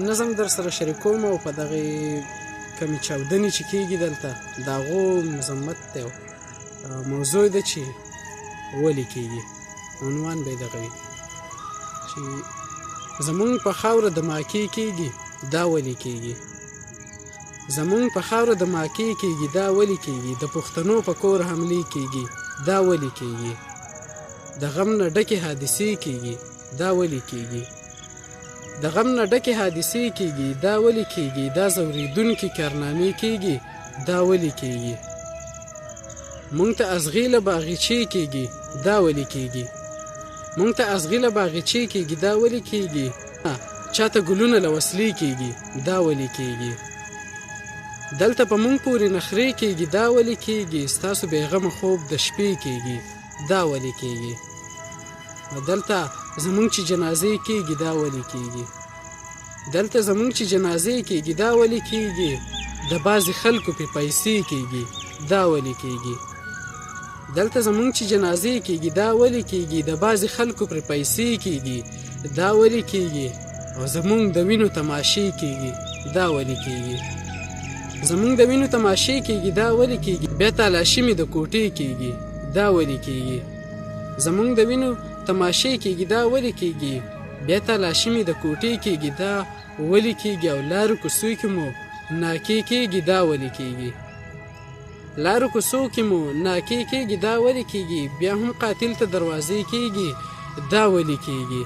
نظم در سره شریکوم او په دغې کمې چاودنې چې کېږي دلته د هغو مذمت دی او موضوع ده چې ولې کېږي، عنوان به یې دغه وي چې زمونږ په خاوره د ماکې کېږي دا ولې کېږي، زمونږ په خاوره د ماکې کېږي دا ولې کېږي، د پښتنو په کور حملې کېږي دا ولې کېږي، د غم نه ډکې حادثې کېږي دا ولې کېږي، د غم نه ډکې حادثې کېږي دا ولې کېږي، دا ځورېدونکې کارنامې کېږي دا ولې کېږي، مونږ ته ازغي له باغچې کېږي دا ولې کېږي، مونږ ته ازغي له باغچې کېږي دا ولې کېږي، چاته ګلونه له وسلې کېږي دا ولې کېږي، دلته په مونږ پورې نخرې کېږي دا ولې کېږي، ستاسو بېغمه خوب د شپې کېږي دا ولې کېږي، دلته زمونږ چې جنازې کېږي دا ولې کېږي، دلته زمونږ چې جنازې کېږي دا ولې کېږي، د بعضې خلکو پې پیسې کېږي دا ولې کېږي، دلته زمونږ چې جنازې کېږي دا ولې کېږي، د بعضې خلکو پرې پیسې کېږي دا ولې کېږي، او زمونږ د وینو تماشې کېږي دا ولې کېږي، زمونږ د وینو تماشې کېږي دا ولې کېږي، بیا تالاشي مې د کوټې کېږي دا ولې کېږي، زمونږ د وینو تماشې کېږي دا ولې کېږي، بیا تالاشي مې د کوټې کېږي دا ولې کېږي، او لارو کوڅو کې مو ناکې کېږي دا ولې کېږي، لارو کوڅو کې مو ناکې کېږي دا ولې کېږي، بیا هم قاتل ته دروازې کېږي دا ولې کېږي،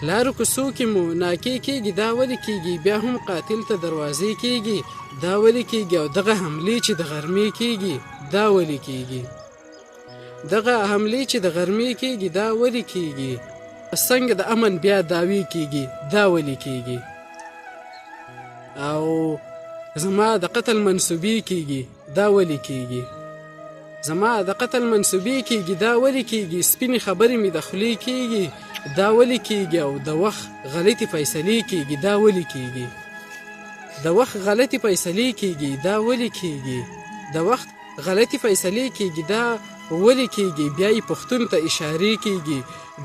لارو کوڅو کې مو ناکې کېږي دا ولې کېږي، بیا هم قاتل ته دروازې کېږي دا ولې کېږي، او دغه حملې چې د غرمې کېږي دا ولې کېږي، دغه حملې چې د غرمې کېږي دا ولې کېږي، څنګه د امن بیا دعوې کېږي دا ولې کېږي، او زما د قتل منسوبې کېږي دا ولې کېږي، زما د قتل منسوبې کېږي دا ولې کېږي، سپینې خبرې مې د خولې کېږي دا ولې کېږي، او د وخت غلطې فیصلې کېږي دا ولې کېږي، د وخت غلطې فیصلې کېږي دا ولې کېږي، د وخت غلطې فیصلې کېږي دا ولې کېږي، بیا یې پښتون ته اشارې کېږي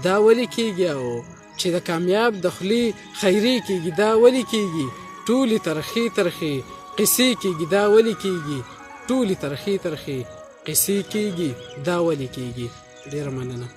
دا ولې کېږي، او چې د کامیاب د خولې خیرې کېږي دا ولې کېږي، ټولې ترخې ترخې قصې کېږي دا ولې کېږي، ټولې ترخې ترخې قصې کېږي دا ولې کېږي. ډېره مننه.